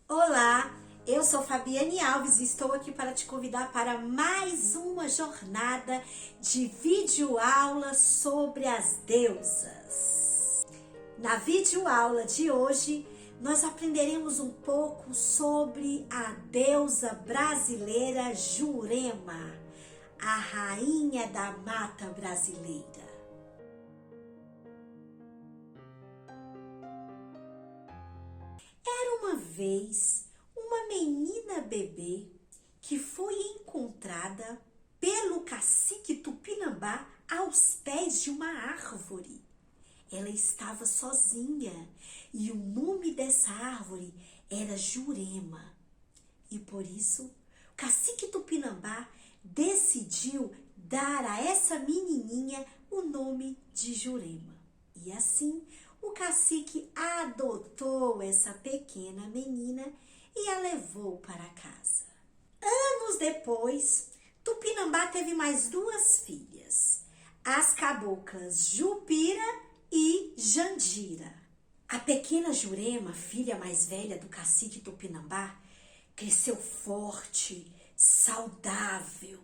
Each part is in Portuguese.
Olá, eu sou Fabiane Alves e estou aqui para te convidar para mais uma jornada de videoaula sobre as deusas. Na videoaula de hoje, nós aprenderemos um pouco sobre a deusa brasileira Jurema, a rainha da mata brasileira. Era uma vez uma menina bebê que foi encontrada pelo cacique Tupinambá aos pés de uma árvore. Ela estava sozinha e o nome dessa árvore era Jurema. E por isso, o cacique Tupinambá decidiu dar a essa menininha o nome de Jurema. E assim, o cacique adotou essa pequena menina e a levou para casa. Anos depois, Tupinambá teve mais duas filhas, as caboclas Jupira e Jandira. A pequena Jurema, filha mais velha do cacique Tupinambá, cresceu forte, saudável.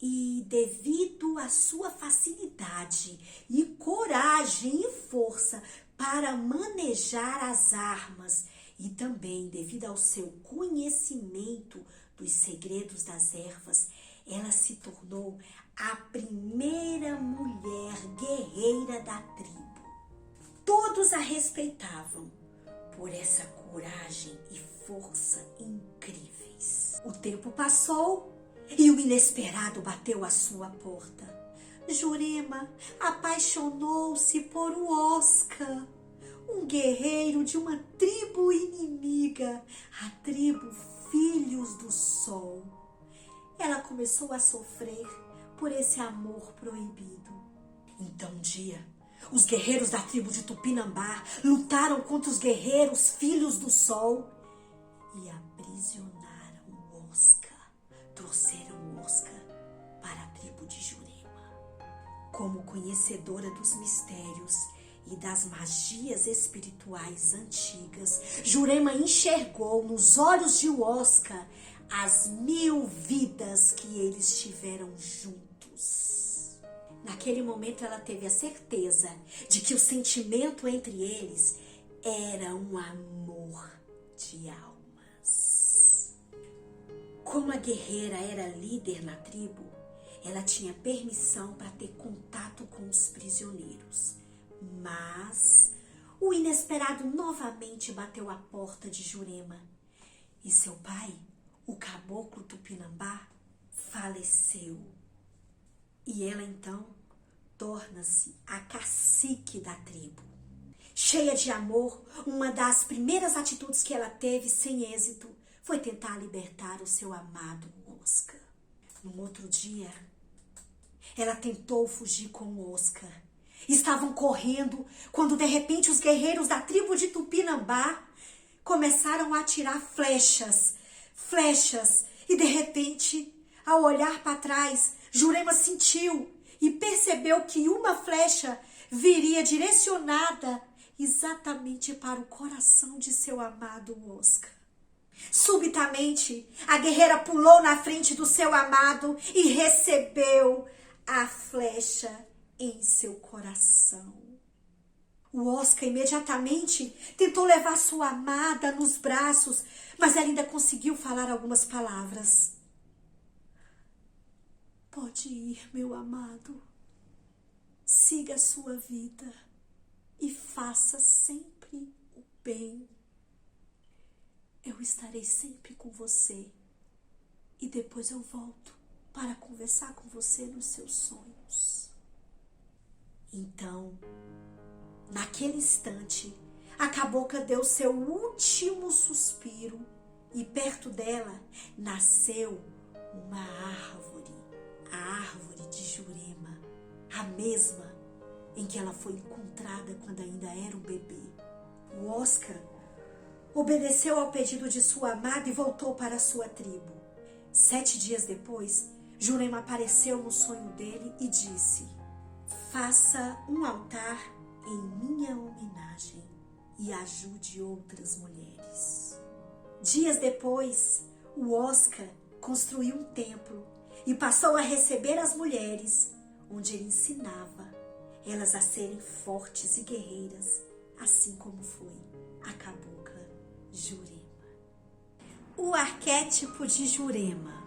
E devido à sua facilidade e coragem e força para manejar as armas e também devido ao seu conhecimento dos segredos das ervas, ela se tornou a primeira mulher guerreira da tribo. Todos a respeitavam por essa coragem e força incríveis. O tempo passou e o inesperado bateu à sua porta. Jurema apaixonou-se por Oscar, um guerreiro de uma tribo inimiga, a tribo Filhos do Sol. Ela começou a sofrer por esse amor proibido. Então um dia, os guerreiros da tribo de Tupinambá lutaram contra os guerreiros Filhos do Sol e aprisionaram Oscar. Trouxeram Oscar para a tribo de Jurema. Como conhecedora dos mistérios e das magias espirituais antigas, Jurema enxergou nos olhos de Oscar as 1000 vidas que eles tiveram juntos. Naquele momento ela teve a certeza de que o sentimento entre eles era um amor de almas. Como a guerreira era líder na tribo, ela tinha permissão para ter contato com os prisioneiros. Mas o inesperado novamente bateu à porta de Jurema e seu pai, o caboclo Tupinambá, faleceu. E ela então torna-se a cacique da tribo. Cheia de amor, uma das primeiras atitudes que ela teve sem êxito foi tentar libertar o seu amado Oscar. No outro dia, ela tentou fugir com Oscar. Estavam correndo quando de repente os guerreiros da tribo de Tupinambá começaram a atirar flechas, e de repente, ao olhar para trás, Jurema sentiu e percebeu que uma flecha viria direcionada exatamente para o coração de seu amado Oscar. Subitamente, a guerreira pulou na frente do seu amado e recebeu a flecha em seu coração. O Oscar imediatamente tentou levar sua amada nos braços, mas ela ainda conseguiu falar algumas palavras. Pode ir, meu amado. Siga a sua vida e faça sempre o bem. Eu estarei sempre com você e depois eu volto para conversar com você nos seus sonhos. Então, naquele instante, a cabocla deu seu último suspiro e perto dela nasceu uma árvore, a árvore de Jurema, a mesma em que ela foi encontrada quando ainda era um bebê. O Oscar obedeceu ao pedido de sua amada e voltou para a sua tribo. 7 dias depois, Jurema apareceu no sonho dele e disse: faça um altar em minha homenagem e ajude outras mulheres. Dias depois, o Oscar construiu um templo e passou a receber as mulheres, onde ele ensinava elas a serem fortes e guerreiras, assim como foi a cabocla Jurema. O arquétipo de Jurema.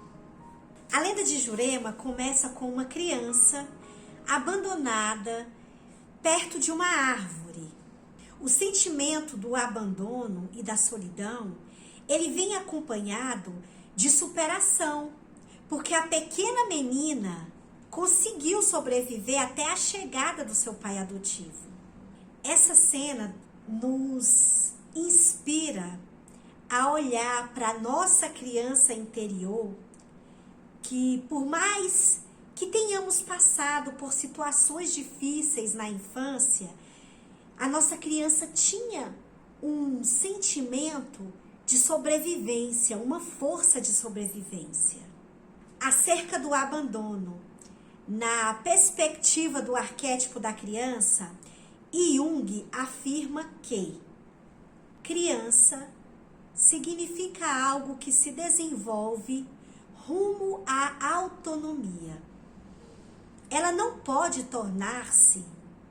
A lenda de Jurema começa com uma criança abandonada perto de uma árvore. O sentimento do abandono e da solidão, ele vem acompanhado de superação, porque a pequena menina conseguiu sobreviver até a chegada do seu pai adotivo. Essa cena nos inspira a olhar para a nossa criança interior, que por mais que tenhamos passado por situações difíceis na infância, a nossa criança tinha um sentimento de sobrevivência, uma força de sobrevivência. Acerca do abandono, na perspectiva do arquétipo da criança, Jung afirma que criança significa algo que se desenvolve rumo à autonomia. Ela não pode tornar-se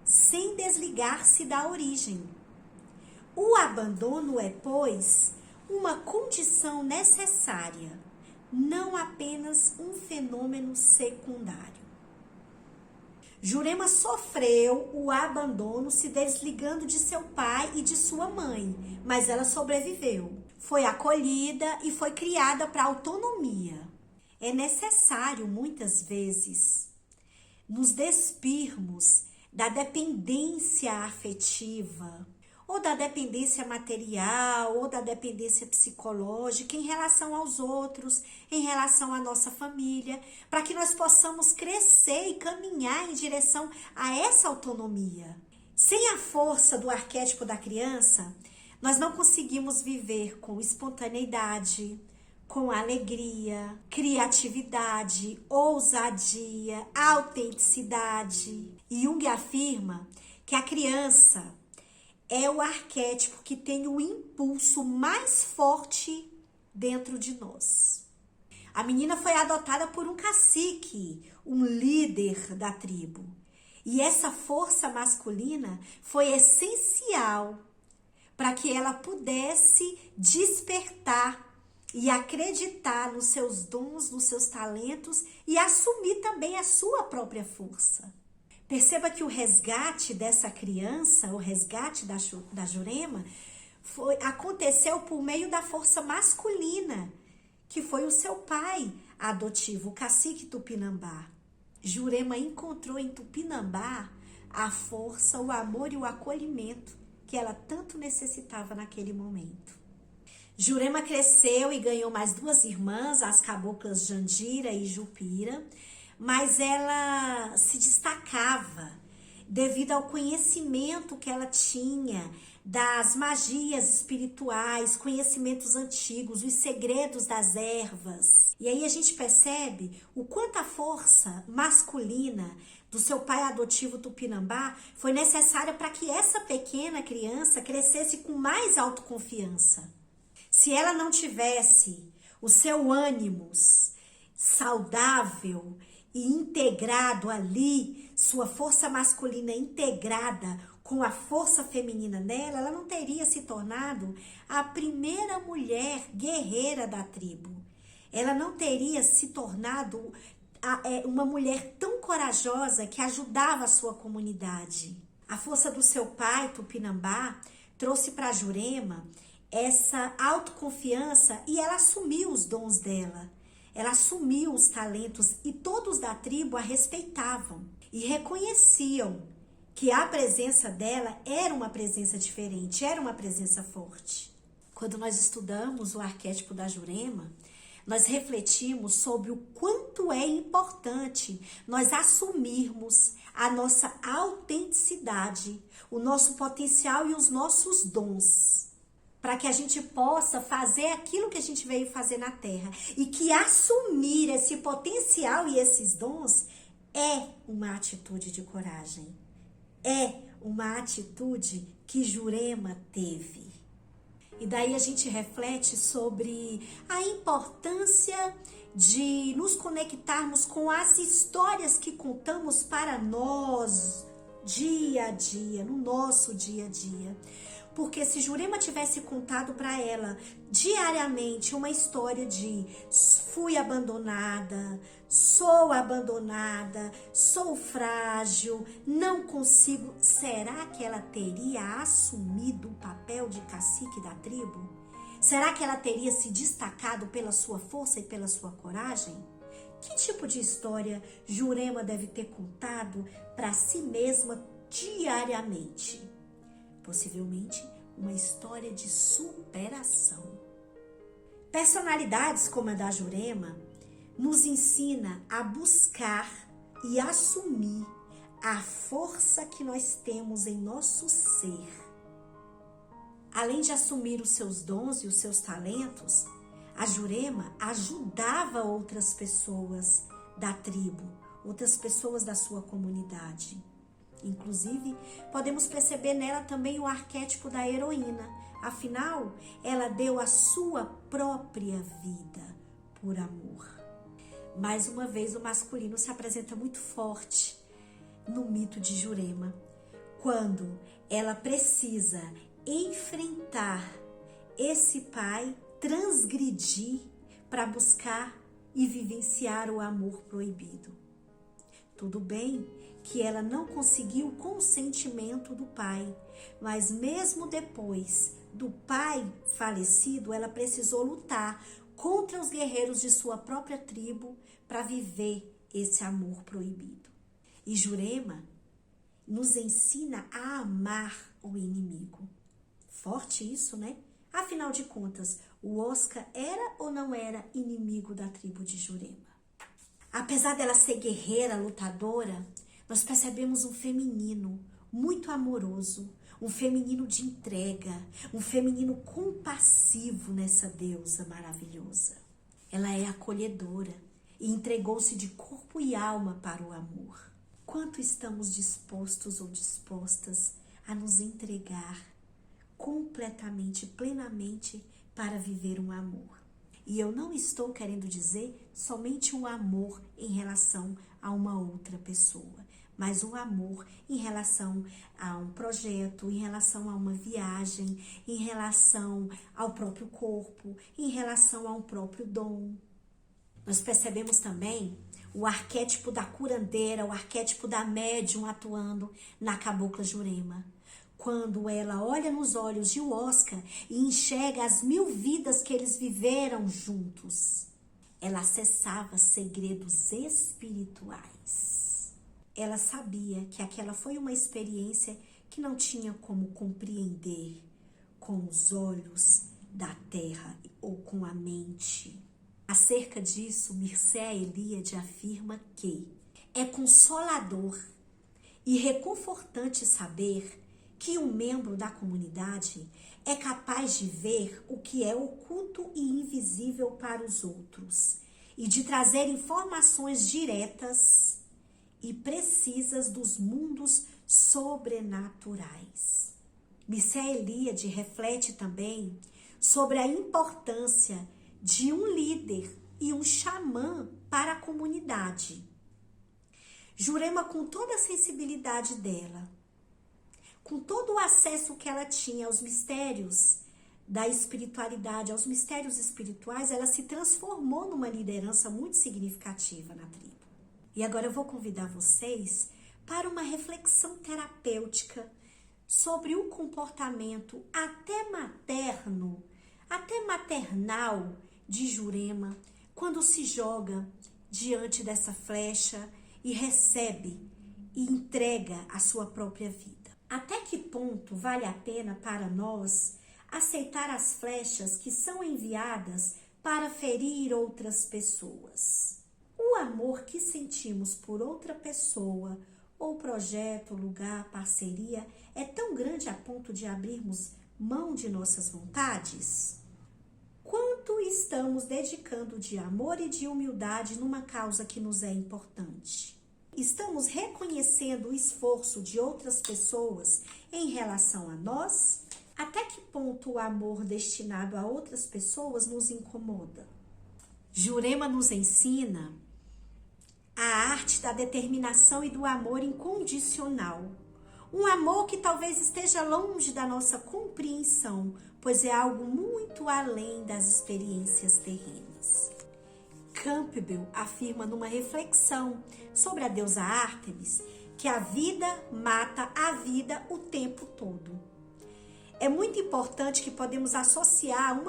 sem desligar-se da origem. O abandono é, pois, uma condição necessária, não apenas um fenômeno secundário. Jurema sofreu o abandono se desligando de seu pai e de sua mãe, mas ela sobreviveu. Foi acolhida e foi criada para a autonomia. É necessário, muitas vezes, nos despirmos da dependência afetiva, ou da dependência material, ou da dependência psicológica em relação aos outros, em relação à nossa família, para que nós possamos crescer e caminhar em direção a essa autonomia. Sem a força do arquétipo da criança, nós não conseguimos viver com espontaneidade, com alegria, criatividade, ousadia, autenticidade. Jung afirma que a criança é o arquétipo que tem o impulso mais forte dentro de nós. A menina foi adotada por um cacique, um líder da tribo. E essa força masculina foi essencial para que ela pudesse despertar e acreditar nos seus dons, nos seus talentos e assumir também a sua própria força. Perceba que o resgate dessa criança, o resgate da Jurema, aconteceu por meio da força masculina, que foi o seu pai adotivo, o cacique Tupinambá. Jurema encontrou em Tupinambá a força, o amor e o acolhimento que ela tanto necessitava naquele momento. Jurema cresceu e ganhou mais 2 irmãs, as caboclas Jandira e Jupira, mas ela se destacava devido ao conhecimento que ela tinha das magias espirituais, conhecimentos antigos, os segredos das ervas. E aí a gente percebe o quanto a força masculina do seu pai adotivo Tupinambá foi necessária para que essa pequena criança crescesse com mais autoconfiança. Se ela não tivesse o seu ânimo saudável e integrado ali, sua força masculina integrada com a força feminina nela, ela não teria se tornado a primeira mulher guerreira da tribo. Ela não teria se tornado uma mulher tão corajosa que ajudava a sua comunidade. A força do seu pai, Tupinambá, trouxe para Jurema essa autoconfiança e ela assumiu os dons dela. Ela assumiu os talentos e todos da tribo a respeitavam e reconheciam que a presença dela era uma presença diferente, era uma presença forte. Quando nós estudamos o arquétipo da Jurema, nós refletimos sobre o quanto é importante nós assumirmos a nossa autenticidade, o nosso potencial e os nossos dons, para que a gente possa fazer aquilo que a gente veio fazer na Terra. E que assumir esse potencial e esses dons é uma atitude de coragem. É uma atitude que Jurema teve. E daí a gente reflete sobre a importância de nos conectarmos com as histórias que contamos para nós, dia a dia, no nosso dia a dia. Porque se Jurema tivesse contado para ela diariamente uma história de fui abandonada, sou frágil, não consigo, será que ela teria assumido o papel de cacique da tribo? Será que ela teria se destacado pela sua força e pela sua coragem? Que tipo de história Jurema deve ter contado para si mesma diariamente? Possivelmente uma história de superação. Personalidades como a da Jurema nos ensina a buscar e assumir a força que nós temos em nosso ser. Além de assumir os seus dons e os seus talentos, a Jurema ajudava outras pessoas da tribo, outras pessoas da sua comunidade. Inclusive, podemos perceber nela também o arquétipo da heroína. Afinal, ela deu a sua própria vida por amor. Mais uma vez, o masculino se apresenta muito forte no mito de Jurema, quando ela precisa enfrentar esse pai, transgredir para buscar e vivenciar o amor proibido. Tudo bem que ela não conseguiu o consentimento do pai, mas mesmo depois do pai falecido, ela precisou lutar contra os guerreiros de sua própria tribo para viver esse amor proibido. E Jurema nos ensina a amar o inimigo. Forte isso, né? Afinal de contas, o Oscar era ou não era inimigo da tribo de Jurema? Apesar dela ser guerreira, lutadora, nós percebemos um feminino muito amoroso, um feminino de entrega, um feminino compassivo nessa deusa maravilhosa. Ela é acolhedora e entregou-se de corpo e alma para o amor. Quanto estamos dispostos ou dispostas a nos entregar completamente, plenamente para viver um amor? E eu não estou querendo dizer somente um amor em relação a uma outra pessoa, mas um amor em relação a um projeto, em relação a uma viagem, em relação ao próprio corpo, em relação a um próprio dom. Nós percebemos também o arquétipo da curandeira, o arquétipo da médium atuando na cabocla Jurema. Quando ela olha nos olhos de Oscar e enxerga as 1000 vidas que eles viveram juntos, ela acessava segredos espirituais. Ela sabia que aquela foi uma experiência que não tinha como compreender com os olhos da terra ou com a mente. Acerca disso, Mircea Eliade afirma que é consolador e reconfortante saber que um membro da comunidade é capaz de ver o que é oculto e invisível para os outros e de trazer informações diretas e precisas dos mundos sobrenaturais. Mircea Eliade reflete também sobre a importância de um líder e um xamã para a comunidade. Jurema, com toda a sensibilidade dela, com todo o acesso que ela tinha aos mistérios da espiritualidade, aos mistérios espirituais, ela se transformou numa liderança muito significativa na tribo. E agora eu vou convidar vocês para uma reflexão terapêutica sobre o comportamento até materno, até maternal de Jurema, quando se joga diante dessa flecha e recebe e entrega a sua própria vida. Até que ponto vale a pena para nós aceitar as flechas que são enviadas para ferir outras pessoas? O amor que sentimos por outra pessoa, ou projeto, lugar, parceria, é tão grande a ponto de abrirmos mão de nossas vontades? Quanto estamos dedicando de amor e de humildade numa causa que nos é importante? Estamos reconhecendo o esforço de outras pessoas em relação a nós? Até que ponto o amor destinado a outras pessoas nos incomoda? Jurema nos ensina a arte da determinação e do amor incondicional. Um amor que talvez esteja longe da nossa compreensão, pois é algo muito além das experiências terrenas. Campbell afirma numa reflexão sobre a deusa Ártemis que a vida mata a vida o tempo todo. É muito importante que podemos associar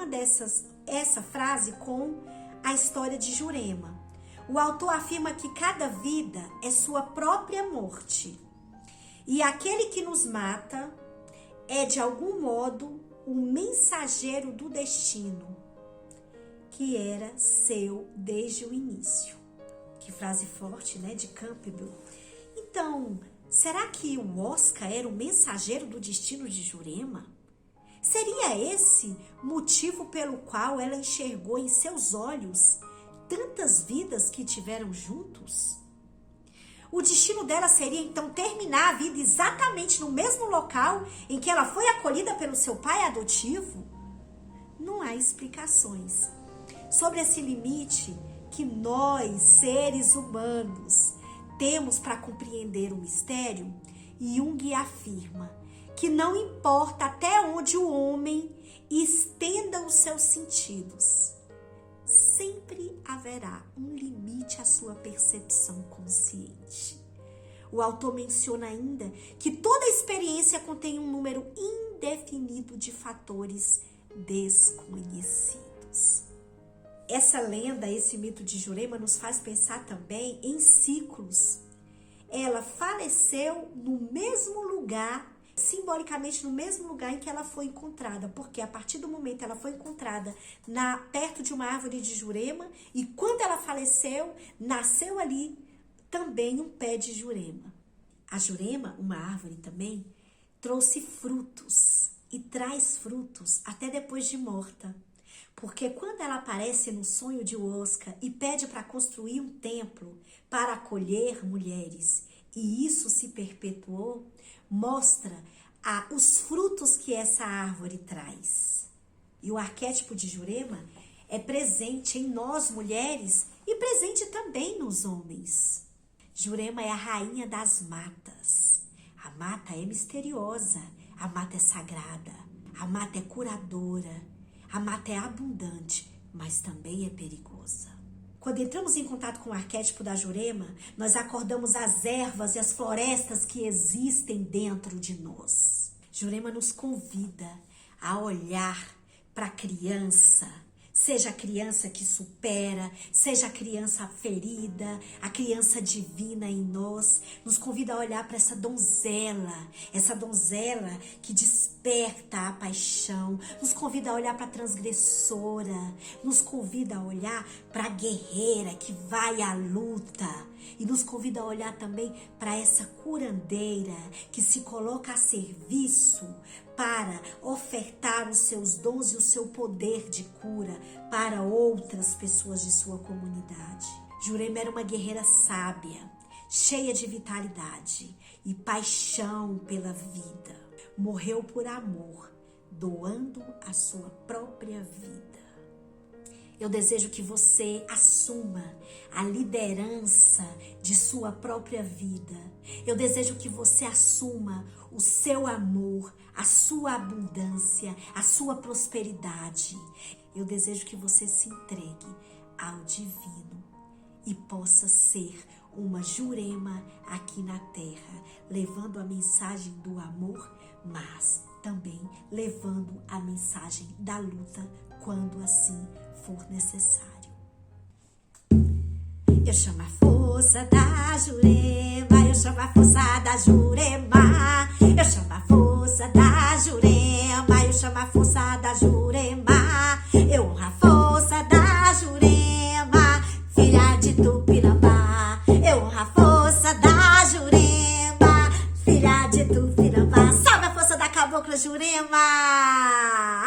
essa frase com a história de Jurema. O autor afirma que cada vida é sua própria morte. E aquele que nos mata é, de algum modo, o mensageiro do destino, que era seu desde o início. Que frase forte, né, de Campbell. Então, será que o Oscar era o mensageiro do destino de Jurema? Seria esse motivo pelo qual ela enxergou em seus olhos tantas vidas que tiveram juntos? O destino dela seria então terminar a vida exatamente no mesmo local em que ela foi acolhida pelo seu pai adotivo? Não há explicações sobre esse limite que nós, seres humanos, temos para compreender o mistério. Jung afirma que não importa até onde o homem estenda os seus sentidos, sempre haverá um limite à sua percepção consciente. O autor menciona ainda que toda experiência contém um número indefinido de fatores desconhecidos. Essa lenda, esse mito de Jurema nos faz pensar também em ciclos. Ela faleceu no mesmo lugar, simbolicamente no mesmo lugar em que ela foi encontrada, porque a partir do momento que ela foi encontrada perto de uma árvore de Jurema, e quando ela faleceu, nasceu ali também um pé de Jurema. A Jurema, uma árvore também, trouxe frutos e traz frutos até depois de morta. Porque quando ela aparece no sonho de Oscar e pede para construir um templo para acolher mulheres, e isso se perpetuou, mostra os frutos que essa árvore traz. E o arquétipo de Jurema é presente em nós mulheres e presente também nos homens. Jurema é a rainha das matas. A mata é misteriosa, a mata é sagrada, a mata é curadora. A mata é abundante, mas também é perigosa. Quando entramos em contato com o arquétipo da Jurema, nós acordamos as ervas e as florestas que existem dentro de nós. Jurema nos convida a olhar para a criança, seja a criança que supera, seja a criança ferida, a criança divina em nós, nos convida a olhar para essa donzela que desperta a paixão, nos convida a olhar para a transgressora, nos convida a olhar para a guerreira que vai à luta e nos convida a olhar também para essa curandeira que se coloca a serviço para ofertar os seus dons e o seu poder de cura para outras pessoas de sua comunidade. Jurema era uma guerreira sábia, cheia de vitalidade e paixão pela vida. Morreu por amor, doando a sua própria vida. Eu desejo que você assuma a liderança de sua própria vida. Eu desejo que você assuma o seu amor, a sua abundância, a sua prosperidade. Eu desejo que você se entregue ao divino e possa ser uma Jurema aqui na Terra, levando a mensagem do amor, mas também levando a mensagem da luta quando assim for necessário. Eu chamo a força da Jurema, eu chamo a força da Jurema, eu chamo a força da Jurema, eu chamo a força da Jurema, eu honro a força da Jurema, filha de Tupinambá, eu honro a força da Jurema, filha de Tupinambá, salve a força da cabocla Jurema!